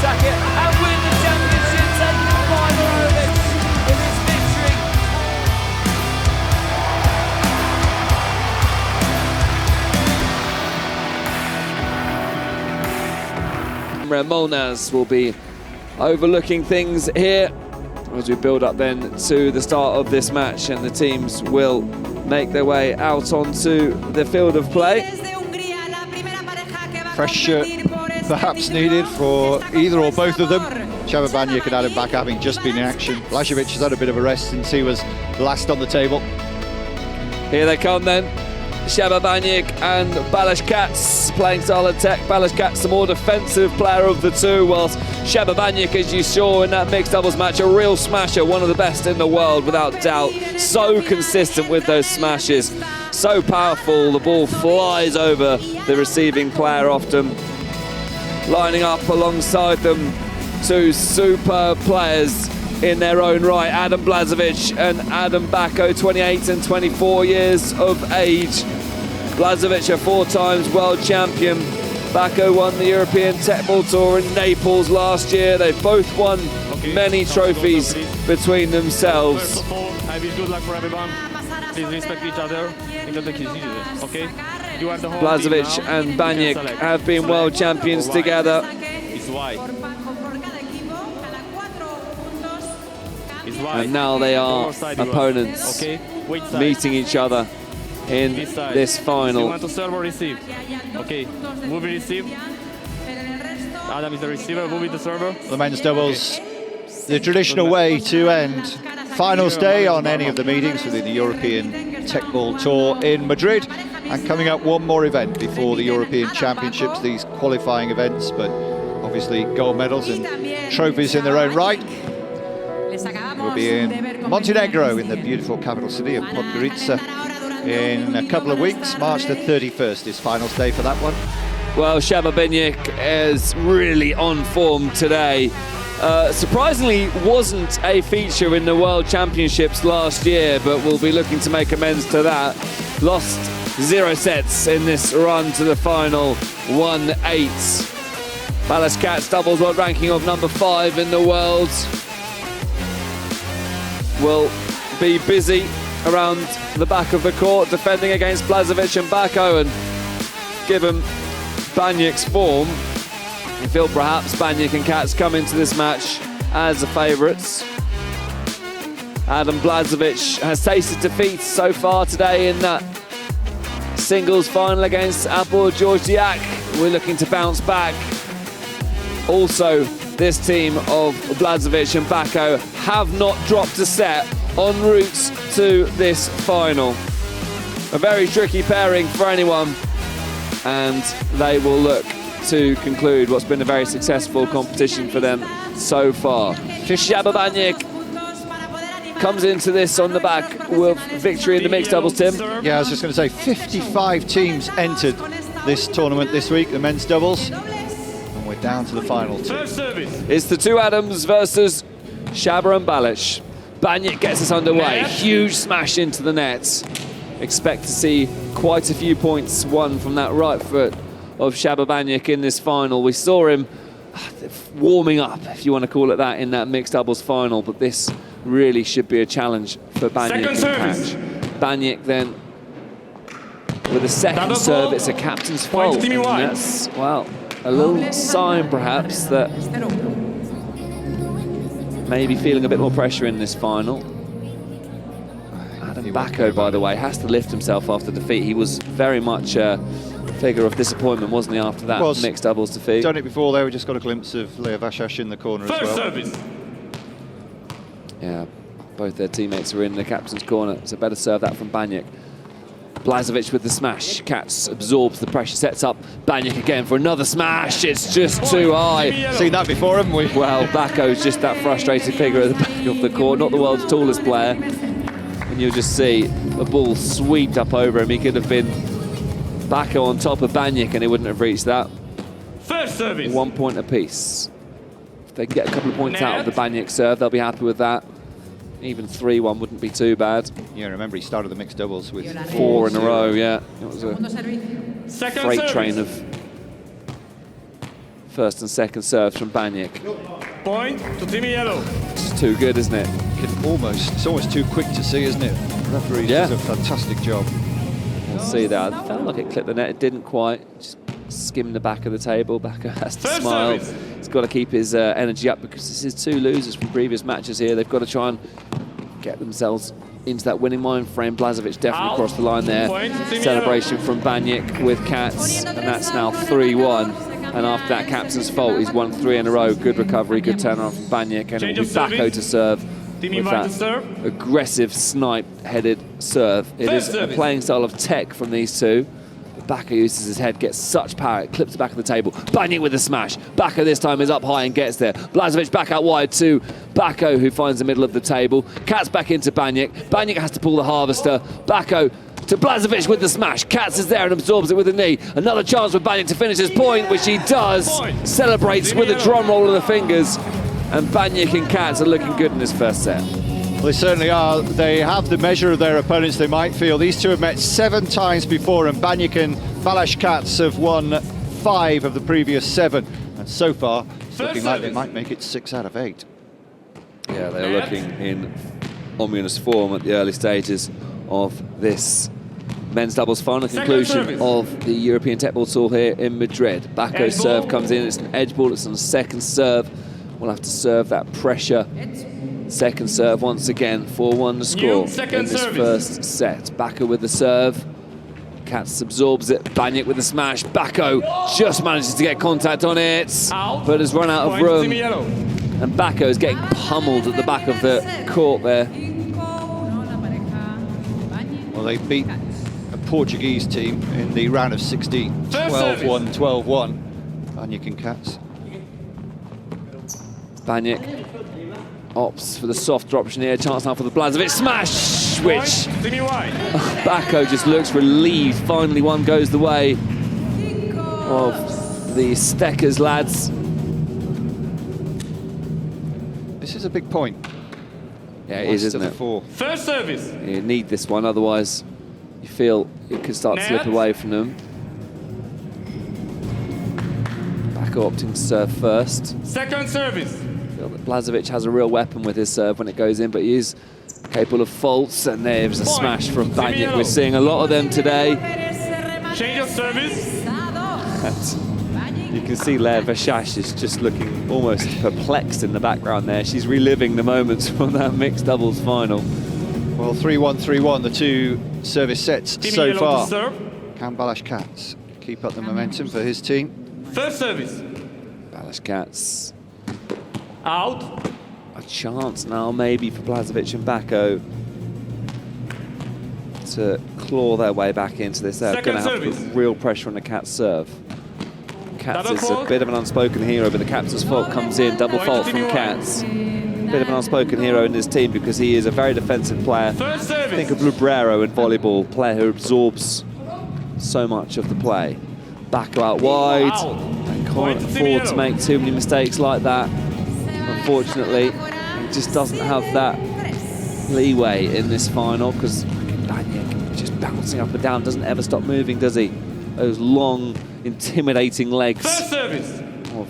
jacket and win the championship, taking Bányik in his victory. Molnaz will be overlooking things here as we build up then to the start of this match, and the teams will make their way out onto the field of play. Fresh shirt perhaps needed for either or both of them. Csaba Bányik and Adam Bakó having just been in action. Blázsovics has had a bit of a rest since he was last on the table. Here they come then. Csaba Bányik and Katz playing style of tech. Katz, the more defensive player of the two, whilst Csaba Bányik, as you saw in that mixed doubles match, a real smasher, one of the best in the world without doubt. So consistent with those smashes, so powerful, the ball flies over the receiving player often. Lining up alongside them, two superb players in their own right, Adam Blázsovics and Adam Bakó, 28 and 24 years of age. Blázsovics, a 4 times world champion. Bakó won the European Teqball Tour in Naples last year. They've both won many trophies between themselves. First of all, I wish good luck for everyone. Please respect each other. Okay? You are the whole Blázsovics and Bányik have been world champions together. It's why. And now they are opponents, meeting each other in this final. You want to serve or receive? Okay, move and receive. Adam is the receiver, move with the server. The men's doubles, the traditional way to end finals day on any of the meetings within the European Teqball Tour in Madrid. And coming up, one more event before the European Championships, these qualifying events, but obviously gold medals and trophies in their own right. We'll be in Montenegro, in the beautiful capital city of Podgorica, in a couple of weeks. March the 31st is finals day for that one. Well, Csaba Bányik is really on form today. Surprisingly, wasn't a feature in the World Championships last year, but we'll be looking to make amends to that. Lost 0 sets in this run to the final, 1-8. Katz doubles world ranking of number 5 in the world. Will be busy around the back of the court, defending against Blázsovics and Bakó, and given Bányik's form, I feel perhaps Bányik and Katz come into this match as the favourites. Adam Blázsovics has tasted defeat so far today in that singles final against Abor Georgiak. We're looking to bounce back. Also, this team of Blázsovics and Bakó have not dropped a set en route to this final. A very tricky pairing for anyone, and they will look to conclude what's been a very successful competition for them so far. Csaba Bányik comes into this on the back with victory in the mixed doubles, Tim. Yeah, I was just going to say, 55 teams entered this tournament this week, the men's doubles. And we're down to the final two. It's the two Adams versus Csaba and Bányik. Bányik gets us underway. Huge smash into the net. Expect to see quite a few points won from that right foot of Csaba Bányik in this final. We saw him warming up, if you want to call it that, in that mixed doubles final, but this really should be a challenge for Bányik. Bányik then with a second serve. It's a captain's fault. And that's, well, a little sign perhaps that maybe feeling a bit more pressure in this final. Adam Bakó, by the way, has to lift himself after defeat. He was very much a figure of disappointment, wasn't he, after that mixed doubles defeat? Done it before there. We just got a glimpse of Leo Vashash in the corner as well. Service. Yeah, both their teammates are in the captain's corner. It's a better serve that from Bányik. Blázsovics with the smash. Katz absorbs the pressure, sets up Bányik again for another smash. It's just too high. Seen that before, haven't we? Well, Bakó's just that frustrated figure at the back of the court, not the world's tallest player. And you'll just see the ball swept up over him. He could have been Bakó on top of Bányik and he wouldn't have reached that. First service. 1 point apiece. If they can get a couple of points out of the Bányik serve, they'll be happy with that. Even 3-1 wouldn't be too bad. Yeah, remember he started the mixed doubles with 4 in a row, yeah. It was a Second freight service. train of first and second serves from Bányik. Point to Team Yellow. It's too good, isn't it? It's almost too quick to see, isn't it? The referee does a fantastic job. We'll see that. I felt like it clipped the net. It didn't quite. Just skimmed the back of the table. Bakó has to smile. He's got to keep his energy up because this is 2 losers from previous matches here. They've got to try and get themselves into that winning mind frame. Blázsovics definitely crossed the line there. Celebration from Bányik with Katz, and that's now 3-1. And after that captain's fault, he's won 3 in a row. Good recovery, good turnaround from Bányik, and it'll be Bakó to serve with that aggressive snipe-headed serve. It is a playing style of tech from these two. Bakó uses his head, gets such power, it clips the back of the table. Bányik with the smash. Bakó this time is up high and gets there. Blázsovics back out wide to Bakó, who finds the middle of the table. Katz back into Bányik. Bányik has to pull the harvester. Bakó to Blázsovics with the smash. Katz is there and absorbs it with a knee. Another chance for Bányik to finish his point, which he does. Celebrates with a drum roll of the fingers. And Bányik and Katz are looking good in this first set. Well, they certainly are. They have the measure of their opponents, they might feel. These two have met 7 times before, and Bányik and Katz have won 5 of the previous 7. And so far, it's looking like they might make it 6 out of 8. Yeah, they're looking in ominous form at the early stages of this men's doubles final, conclusion of the European Teqball Tour here in Madrid. Bakó's serve comes in, it's an edge ball, it's on the second serve. We'll have to serve that pressure. Second serve once again, 4-1 the score in this first set. Bakó with the serve. Katz absorbs it. Bányik with the smash. Bakó just manages to get contact on it, but has run out of room. And Bakó is getting pummeled at the back of the court there. Well, they beat a Portuguese team in the round of 16. 12-1, 12-1. Bányik and Katz. Bányik opts for the soft drop chenier. Chance now for the Blázsovics smash, which Bakó just looks relieved. Finally, one goes the way of the Steckers lads. This is a big point. Yeah, it is, isn't it? First service. You need this one, otherwise you feel it could start to slip away from them. Bakó opting to serve first. Second service. Blázsovics has a real weapon with his serve when it goes in, but he is capable of faults, and there's a smash from Bányik. We're seeing a lot of them today. Change of service. You can see Lea Vashash is just looking almost perplexed in the background there. She's reliving the moments from that mixed doubles final. Well, 3-1, 3-1, the 2 service sets so far. Can Katz keep up the momentum for his team? First service. Katz. Out. A chance now maybe for Blázsovics and Bakó to claw their way back into this. They're going to have to put real pressure on the Katz serve. Katz is a bit of an unspoken hero, but the captain's fault comes in. Double fault from Katz. Bit of an unspoken hero in this team because he is a very defensive player. Think of Lubrero in volleyball, player who absorbs so much of the play. Bakó out wide. And can't afford to make too many mistakes like that. Unfortunately, he just doesn't have that leeway in this final because Bányik just bouncing up and down, doesn't ever stop moving, does he? Those long, intimidating legs of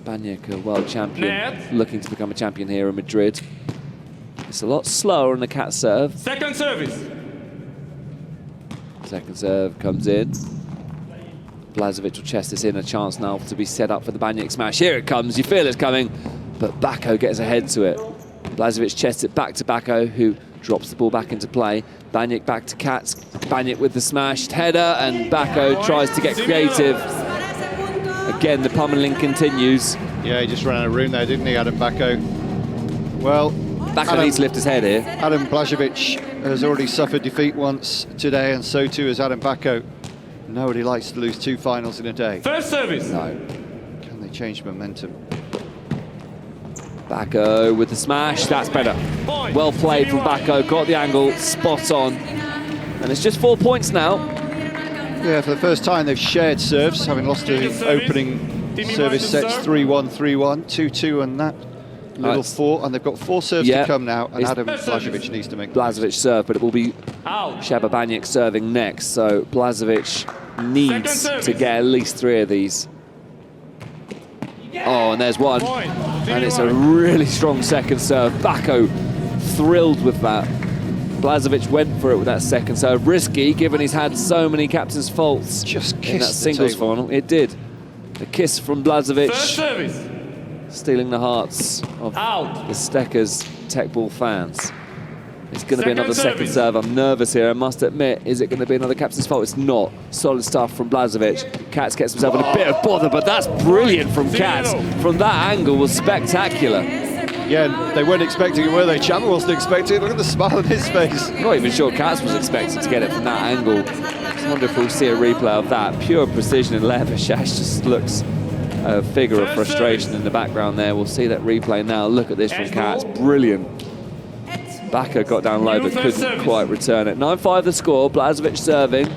Bányik, a world champion, looking to become a champion here in Madrid. It's a lot slower on the Katz serve. Second service. Second serve comes in. Blázsovics will chest this in, a chance now to be set up for the Bányik smash. Here it comes, you feel it's coming, but Bakó gets ahead to it. Blázsovics chests it back to Bakó, who drops the ball back into play. Bányik back to Katz. Bányik with the smashed header, and Bakó tries to get creative. Again, the pummeling continues. Yeah, he just ran out of room there, didn't he, Adam Bakó? Well, Bakó needs to lift his head here. Adam Blázsovics has already suffered defeat once today, and so too has Adam Bakó. Nobody likes to lose 2 finals in a day. First service. No. Can they change momentum? Bakó with the smash, that's better. Well played from Bakó, got the angle spot on. And it's just 4 points now. Yeah, for the first time they've shared serves, having lost the opening service sets 3-1, 3-1, 2-2 and that little 4. And they've got 4 serves to come now, and Adam Blázsovics needs to make Blázsovics serve, but it will be Sheba Bányik serving next, so Blázsovics needs to get at least 3 of these. Oh, and there's one. And it's a really strong second serve. Bakó thrilled with that. Blázsovics went for it with that second serve. Risky, given he's had so many captain's faults Just in that kissed singles final. It did. A kiss from Blázsovics, stealing the hearts of the Steckers Teqball fans. It's going to be another second serve. I'm nervous here, I must admit. Is it going to be another captain's fault? It's not. Solid stuff from Blázsovics. Katz gets himself in a bit of bother, but that's brilliant from Katz. From that angle was spectacular. Yeah, they weren't expecting it, were they? Chapman wasn't expecting it. Look at the smile on his face. I'm not even sure Katz was expecting to get it from that angle. I wonder if we'll see a replay of that. Pure precision, and Levershash just looks a figure of frustration in the background there. We'll see that replay now. Look at this from Katz. Brilliant. Bakó got down low but couldn't quite return it. 9-5 the score. Blázsovics serving.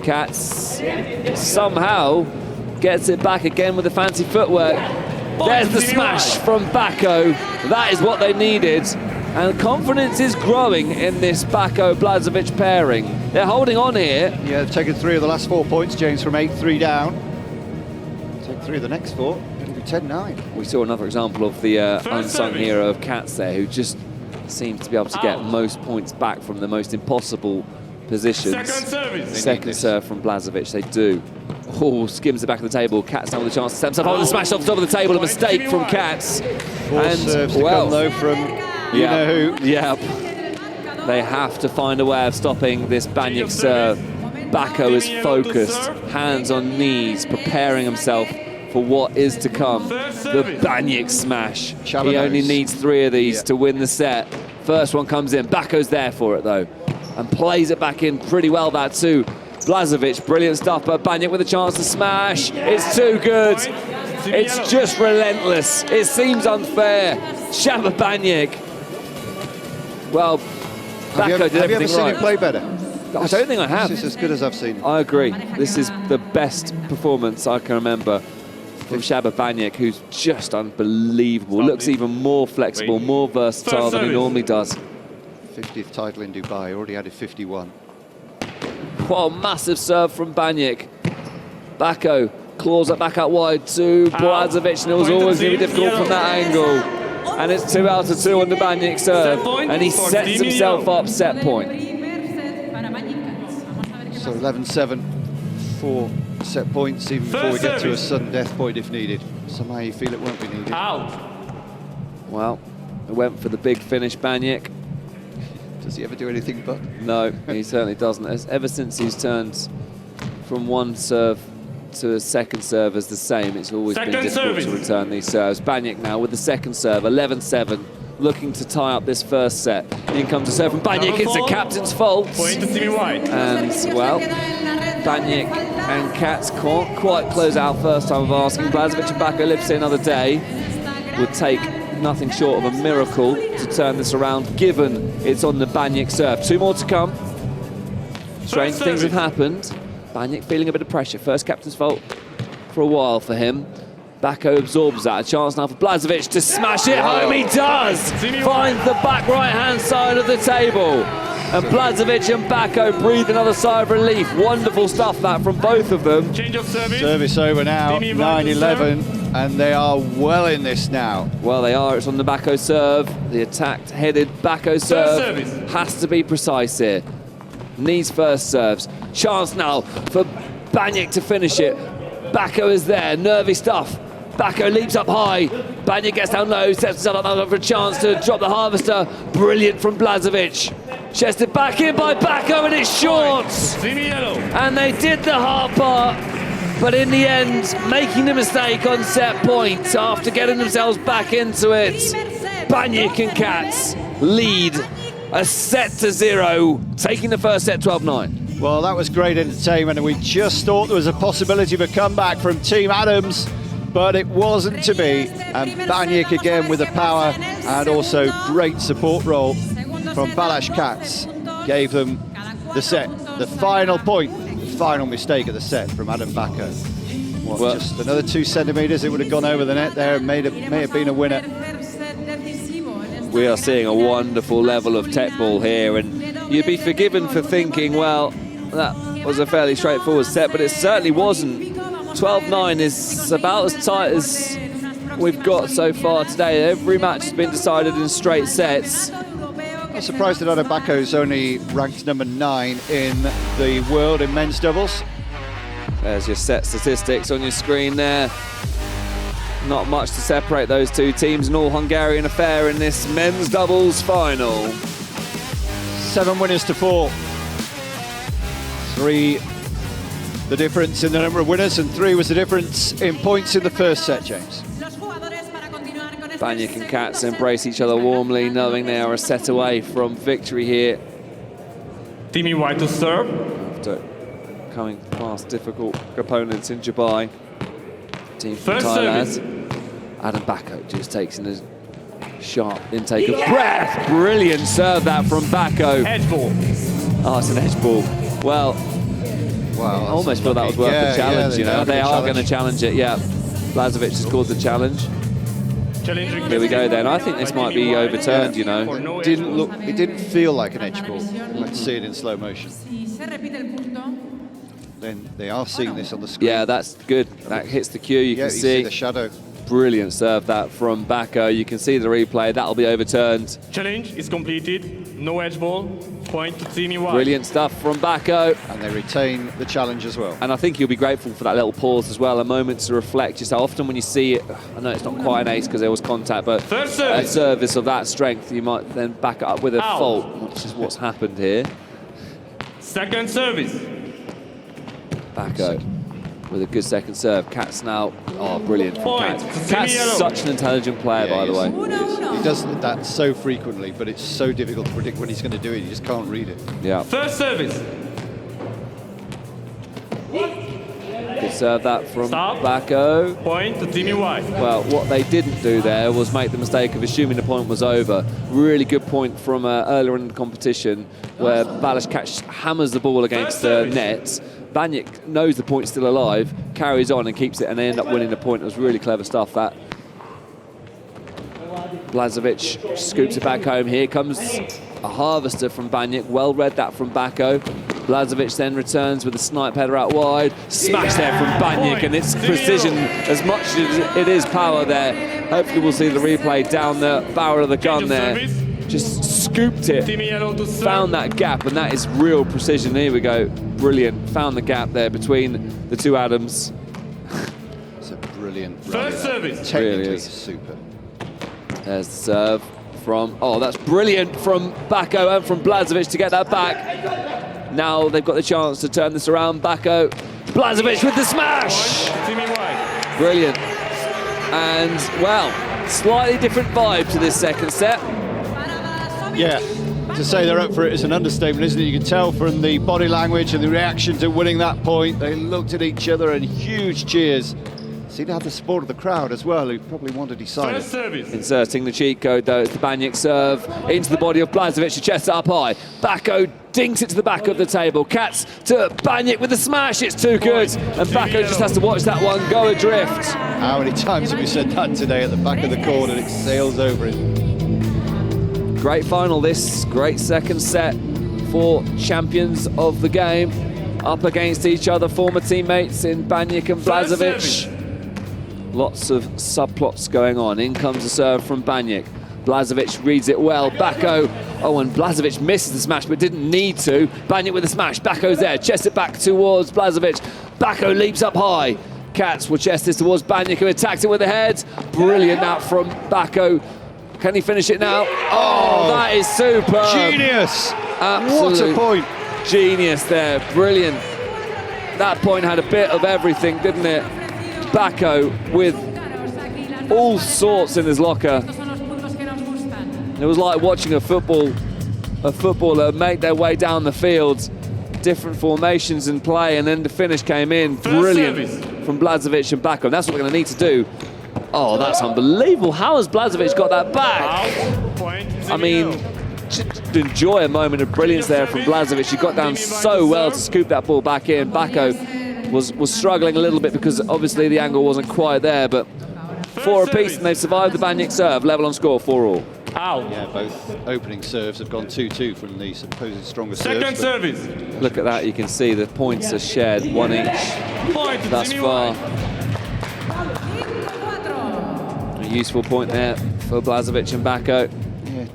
Katz somehow gets it back again with the fancy footwork. There's the smash from Bakó. That is what they needed. And confidence is growing in this Bakó-Blázsovics pairing. They're holding on here. Yeah, they've taken 3 of the last 4 points, James, from 8-3 down. Take 3 of the next 4. It'll be 10-9. We saw another example of the unsung hero of Katz there, who just seems to be able to get most points back from the most impossible positions. Second serve from Blázsovics, they do. Oh, skims the back of the table. Katz now with a chance to step himself up and smash off the top of the table. A mistake from Katz. Four serves to come, though, from you-know-who. Yeah. They have to find a way of stopping this Bányik serve. Bakó is focused, hands on knees, preparing himself for what is to come. The Bányik smash. He only needs 3 of these to win the set. First one comes in. Bakó's there for it, though, and plays it back in pretty well, that too. Blázsovics, brilliant stuff, but Bányik with a chance to smash. It's too good. It's just relentless. It seems unfair. Shabba Bányik. Well, Bakó did everything right. Have you ever seen him play better? I don't think I have. This is as good as I've seen him. I agree. This is the best performance I can remember from Shabba Bányik, who's just unbelievable. Looks even more flexible, more versatile than he normally does. 50th title in Dubai, already added 51. What a massive serve from Bányik. Bakó claws it back out wide to Blázsovics, and it was always going to be difficult from that angle. And it's 2 out of 2 on the Bányik serve, and he sets himself up set point. So 11-7 for set points, even before we get to a sudden death point if needed. Somehow you feel it won't be needed. Well, it went for the big finish, Bányik. Does he ever do anything but? No, he certainly doesn't. Ever since he's turned from one serve to a second serve as the same, it's always been difficult to return these serves. Bányik now with the second serve, 11-7, looking to tie up this first set. In comes a serve from Bányik. It's a captain's fault. And, well, Bányik and Katz can't quite close out first time of asking. Blázsovics and Bakó live to see another day. Would take nothing short of a miracle to turn this around, given it's on the Bányik serve. 2 more to come. Strange things have happened. Bányik feeling a bit of pressure. First captain's fault for a while for him. Bakó absorbs that. A chance now for Blázsovics to smash it home. He does! Finds the back right-hand side of the table. And Blázsovics and Bakó breathe another sigh of relief. Wonderful stuff, that, from both of them. Change of service. Service over now, 9-11, and they are well in this now. Well, they are. It's on the Bakó serve. The attack-headed Bakó serve has to be precise here. Needs first serves. Chance now for Bányik to finish it. Bakó is there. Nervy stuff. Bakó leaps up high. Bányik gets down low, sets himself up for a chance to drop the harvester. Brilliant from Blázsovics. Chested back in by Bakó, and it's short. And they did the hard part, but in the end, making the mistake on set point after getting themselves back into it. Bányik and Katz lead a set to 0, taking the first set 12-9. Well, that was great entertainment, and we just thought there was a possibility of a comeback from Team Adams, but it wasn't to be. And Bányik again with the power, and also great support role from Balázs Katz gave them the set. The final point, the final mistake of the set from Adam Bakó. Well, just another 2 centimetres, it would have gone over the net there and may have been a winner. We are seeing a wonderful level of Teqball here, and you'd be forgiven for thinking, well, that was a fairly straightforward set, but it certainly wasn't 12-9 is about as tight as we've got so far today. Every match has been decided in straight sets. I'm surprised that Bako's only ranked number 9 in the world in men's doubles. There's your set statistics on your screen there. Not much to separate those two teams. An all-Hungarian affair in this men's doubles final. 7 winners to 4. 3 the difference in the number of winners, and 3 was the difference in points in the first set, James. Bányik and Katz embrace each other warmly, knowing they are a set away from victory here. Team White to serve. After coming past difficult opponents in Dubai. Team from First Thailand. service. Adam Bakó just takes in a sharp intake of breath. Brilliant serve that from Bakó. Edge ball. Oh, it's an edge ball. Well, Wow, I almost feel that was worth the challenge, you know. They are going to challenge it, yeah. Blázsovics has called the challenge. Here we go then. I think this might be overturned, you know. It didn't feel like an edge ball. Let's see it in slow motion. Then they are seeing this on the screen. Yeah, that's good. That hits the cue. You can see the shadow. Brilliant serve that from Bakó. You can see the replay. That'll be overturned. Challenge is completed. No edge ball. Point to Team White. Brilliant stuff from Bakó. And they retain the challenge as well. And I think you'll be grateful for that little pause as well, a moment to reflect. Just how often when you see it, I know it's not quite an ace because there was contact, but a service of that strength, you might then back it up with a fault, which is what's happened here. Second service. Bakó with a good second serve. Katz now, oh, brilliant from Katz. Katz is such an intelligent player, by the way. He does that so frequently, but it's so difficult to predict when he's going to do it. You just can't read it. Yeah. First service. Good serve that from Bakó. Point to Team White. Well, what they didn't do there was make the mistake of assuming the point was over. Really good point from earlier in the competition where Blázsovics hammers the ball against the net. Bányik knows the point's still alive, carries on and keeps it, and they end up winning the point. It was really clever stuff, that. Blázsovics scoops it back home. Here comes a harvester from Bányik. Well read that from Bakó. Blázsovics then returns with a snipe header out wide. Smash there from Bányik, and it's precision as much as it is power there. Hopefully we'll see the replay down the barrel of the gun there. Just scooped it, found that gap, and that is real precision. Here we go, brilliant. Found the gap there between the two atoms. It's a brilliant first service. Technically really super. There's the serve from, oh, that's brilliant from Bakó and from Blázsovics to get that back. Now they've got the chance to turn this around. Bakó, Blázsovics with the smash. Brilliant. And, well, slightly different vibe to this second set. Yeah, to say they're up for it is an understatement, isn't it? You can tell from the body language and the reaction to winning that point. They looked at each other and huge cheers. Seemed to have the support of the crowd as well, who probably wanted to decide it. Inserting the cheat code, though, it's the Bányik serve into the body of Blázsovics, the chest up high. Bakó dinks it to the back of the table. Katz to Bányik with the smash, it's too good. And Bakó just has to watch that one go adrift. How many times have we said that today at the back of the court and it sails over it? Great final this, great second set for champions of the game. Up against each other, former teammates in Bányik and Blázsovics. Lots of subplots going on. In comes the serve from Bányik. Blázsovics reads it well. Bakó, oh, and Blázsovics misses the smash but didn't need to. Bányik with the smash, Bakó's there, chest it back towards Blázsovics. Bakó leaps up high. Katz will chest this towards Bányik, who attacks it with the head. Brilliant that from Bakó. Can he finish it now? Oh, that is super. Genius. Absolute what a point. Genius there, brilliant. That point had a bit of everything, didn't it? Bakó with all sorts in his locker. It was like watching a footballer make their way down the field, different formations in play, and then the finish came in. Brilliant from Blázsovics and Bakó. And that's what we're going to need to do. Oh, that's unbelievable. How has Blázsovics got that back? I mean, just enjoy a moment of brilliance there from Blázsovics. He got down so well to scoop that ball back in. Bakó was struggling a little bit because obviously the angle wasn't quite there, but 4 apiece, and they've survived the Bányik serve. Level on score, 4-all. Out. Yeah, both opening serves have gone 2-2 from the supposed stronger Second serves. service. Look at that, you can see the points are shared, 1 each Point. thus Jimmy far. White. A useful point there for Blázsovics and Bakó. Yeah.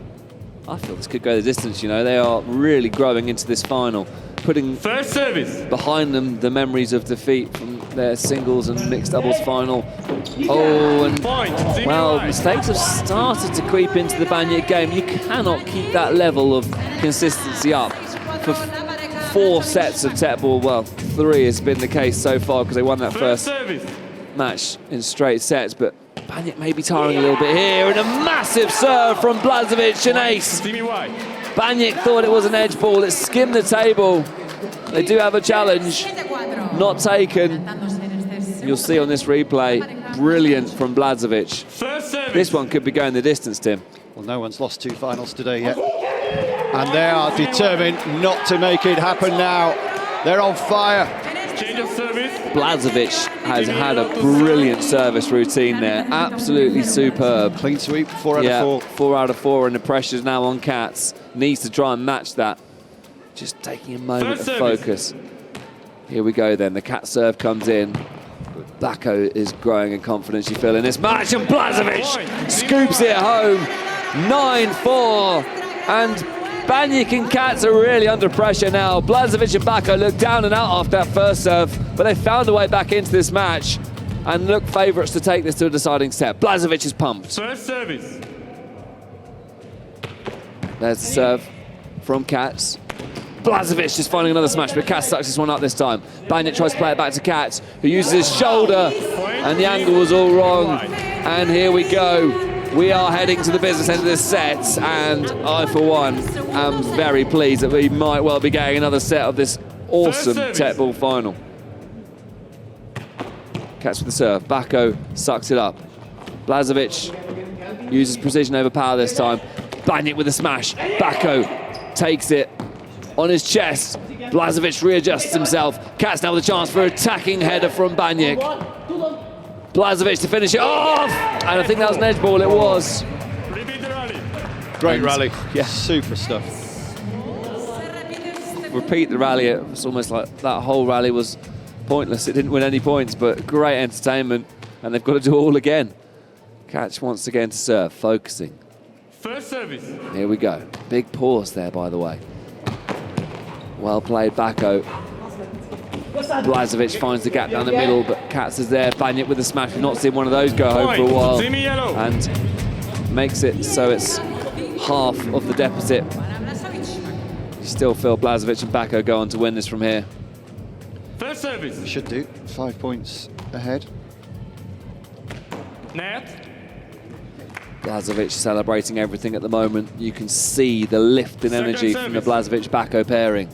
I feel this could go the distance, you know. They are really growing into this final, putting First service. behind them the memories of defeat from their singles and mixed doubles final. Oh, and Point. Jimmy well, White. mistakes have started to creep into the Bányik game. You cannot keep that level of consistency up for 4 sets of Teqball. Well, 3 has been the case so far because they won that First first service. match in straight sets, but Bányik may be tiring a little bit here, and a massive serve from Blázsovics, an ace. Jimmy White. Bányik thought it was an edge ball, it skimmed the table. They do have a challenge, not taken. You'll see on this replay, brilliant from Blázsovics. First service. This one could be going the distance, Tim. Well, no one's lost 2 finals today yet. And they are determined not to make it happen now. They're on fire. Change of service. Blázsovics has had a brilliant service routine there, absolutely superb. Clean sweep, 4 out Yeah, of 4. 4 out of 4, and the pressure's now on Katz. Needs to try and match that. Just taking a moment First of service. focus. Here we go then, the Katz serve comes in. Bakó is growing in confidence, you feel, in this match, and Blázsovics scoops it home. 9-4, and Bányik and Katz are really under pressure now. Blázsovics and Bakó look down and out after that first serve, but they found a way back into this match and look favourites to take this to a deciding set. Blázsovics is pumped. First service. There's the serve from Katz. Blázsovics just finding another smash, but Katz sucks this one up this time. Bányik tries to play it back to Katz, who uses his shoulder, and the angle was all wrong. And here we go. We are heading to the business end of this set, and I, for one, am very pleased that we might well be getting another set of this awesome Teqball final. Katz with the serve. Bakó sucks it up. Blázsovics uses precision over power this time. Bányik with a smash. Bakó takes it on his chest. Blázsovics readjusts himself. Katz now with a chance for an attacking header from Bányik. Blázsovics to finish it off! And I think that was an edge ball, it was. Repeat the rally. Great And- rally. yeah. Super stuff. Repeat the rally, it was almost like that whole rally was pointless. It didn't win any points, but great entertainment, and they've got to do it all again. Katz once again to serve, focusing. First service. Here we go. Big pause there, by the way. Well played, Bakó. Blázsovics finds the gap down the middle, but Katz is there. Bányik with the smash. We've not seen one of those go home for a while. Jimmy Yellow. And makes it so it's half of the deficit. You still feel Blázsovics and Bakó go on to win this from here. First service. Should do. 5 points ahead. Net. Blázsovics celebrating everything at the moment. You can see the lift in Second energy from the service. Blázsovics-Bakó pairing.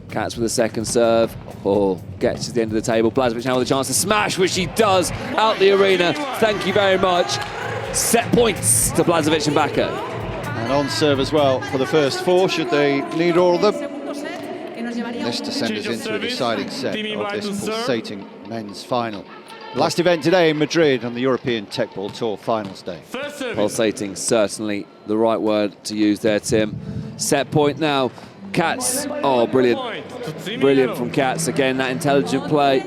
Katz with a second serve. Oh, gets to the end of the table. Blázsovics now with a chance to smash, which he does out the arena. Thank you very much. Set points to Blázsovics and Bakó. And on serve as well for the first 4, should they need all of them. This to send us into a deciding set of this pulsating men's final. Last event today in Madrid on the European Teqball Tour Finals Day. First service. Pulsating, certainly the right word to use there, Tim. Set point now. Katz, oh, brilliant. Point to Jimmy Brilliant Yellow. from Katz. Again, that intelligent play.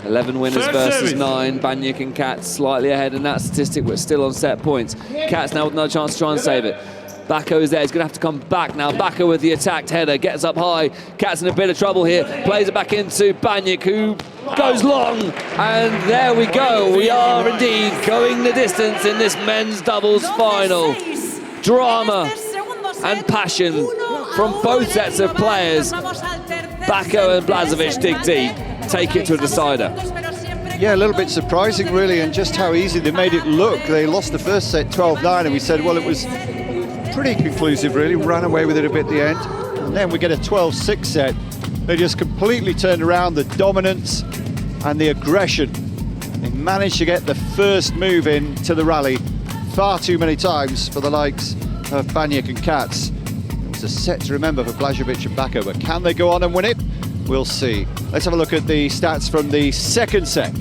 11 winners First versus service. 9. Bányik and Katz slightly ahead in that statistic, but still on set points. Katz now with another chance to try and save it. Bakó is there, he's going to have to come back now. Bakó with the attacked header, gets up high. Katz in a bit of trouble here, plays it back into Bányik, who goes long. And there we go, we are indeed going the distance in this men's doubles final. Drama and passion from both sets of players. Bakó and Blázsovics dig deep, take it to a decider. Yeah, a little bit surprising really, and just how easy they made it look. They lost the first set 12-9, and we said, well, it was pretty conclusive really, ran away with it a bit at the end. And then we get a 12-6 set. They just completely turned around the dominance and the aggression. They managed to get the first move in to the rally far too many times for the likes of Bányik and Katz. It was a set to remember for Blázsovics and Bakó, but can they go on and win it? We'll see. Let's have a look at the stats from the second set.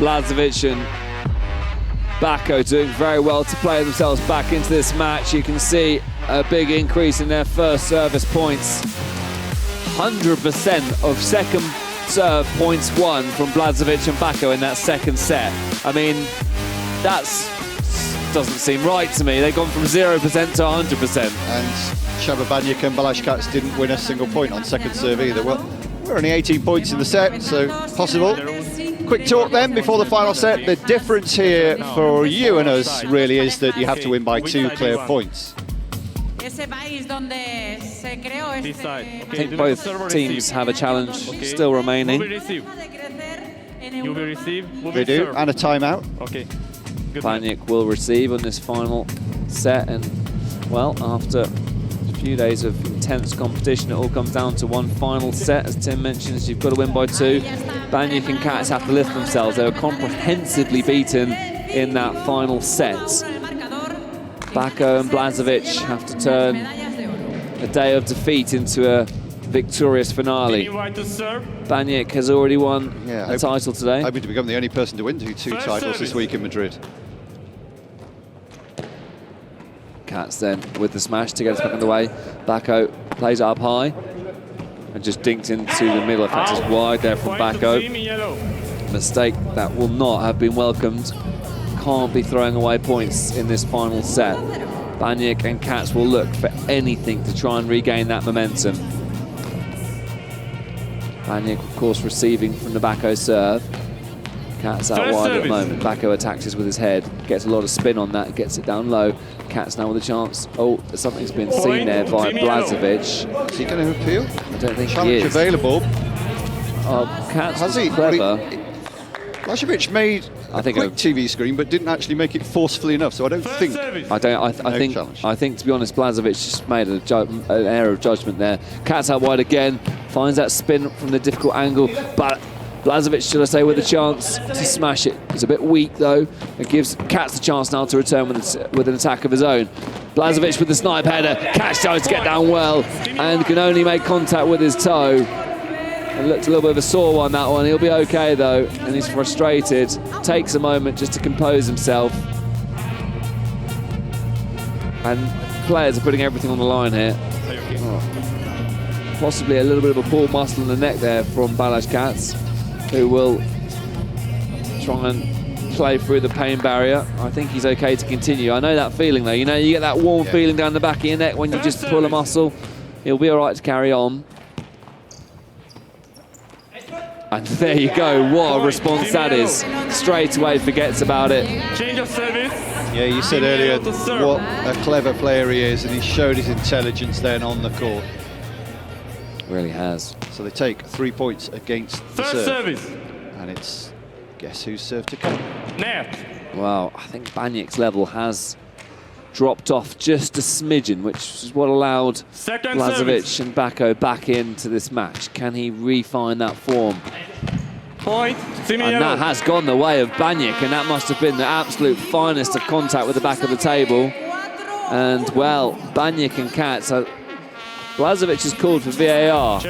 Blázsovics and Bakó doing very well to play themselves back into this match. You can see a big increase in their first service points. 100% of second serve points won from Blázsovics and Bakó in that second set. I mean, doesn't seem right to me. They've gone from 0% to 100%. And Bányik and Katz didn't win a single point on second serve either. Well, we're only 18 points in the set, so possible. Quick talk then before the final set. The difference here for you and us really is that you have to win by 2 clear points. I think both teams have a challenge still remaining. You will receive. They do, and a timeout. Okay. Bányik will receive on this final set, and well, after a few days of intense competition, it all comes down to one final set. As Tim mentions, you've got to win by 2. Bányik and Katz have to lift themselves. They were comprehensively beaten in that final set. Bakó and Blázsovics have to turn a day of defeat into a victorious finale. Bányik has already won a title today. Hoping to become the only person to win 2 titles this week in Madrid. Katz then with the smash to get us back underway. Bakó plays it up high and just dinked into the middle. In fact, it's wide there from Bakó. Mistake that will not have been welcomed. Can't be throwing away points in this final set. Bányik and Katz will look for anything to try and regain that momentum. Bányik, of course, receiving from the Bakó serve. Katz out wide at the moment. Bakó attacks us with his head, gets a lot of spin on that, gets it down low. Katz now with a chance. Oh, something's been seen there by Blázsovics. Is he going to appeal? I don't think Challenge he is. available. Oh, Katz Has was he? clever. Blázsovics made a quick TV screen, but didn't actually make it forcefully enough. So I don't think. I think to be honest, Blázsovics just made an error of judgment there. Katz out wide again, finds that spin from the difficult angle, but Blázsovics, should I say, with a chance to smash it. It's a bit weak though. It gives Katz a chance now to return with an attack of his own. Blázsovics with the snipe header. Katz tries to get down well and can only make contact with his toe. It looked a little bit of a sore one, that one. He'll be okay though, and he's frustrated. Takes a moment just to compose himself. And players are putting everything on the line here. Oh. Possibly a little bit of a pulled muscle in the neck there from Katz, who will try and play through the pain barrier. I think he's okay to continue. I know that feeling though. You know, you get that warm feeling down the back of your neck when you just pull a muscle. He'll be all right to carry on. And there you go, what a response that is. Straight away forgets about it. Change of service. Yeah, you said earlier what a clever player he is, and he showed his intelligence then on the court. Really has. So they take 3 points against the First serve. service. And it's, guess whose serve to come? Net. Wow, I think Bányik's level has dropped off just a smidgen, which is what allowed Blázsovics and Bakó back into this match. Can he refine that form? Point. And that has gone the way of Bányik, and that must have been the absolute finest of contact with the back of the table. And well, Bányik and Katz, Blázsovics has called for VAR.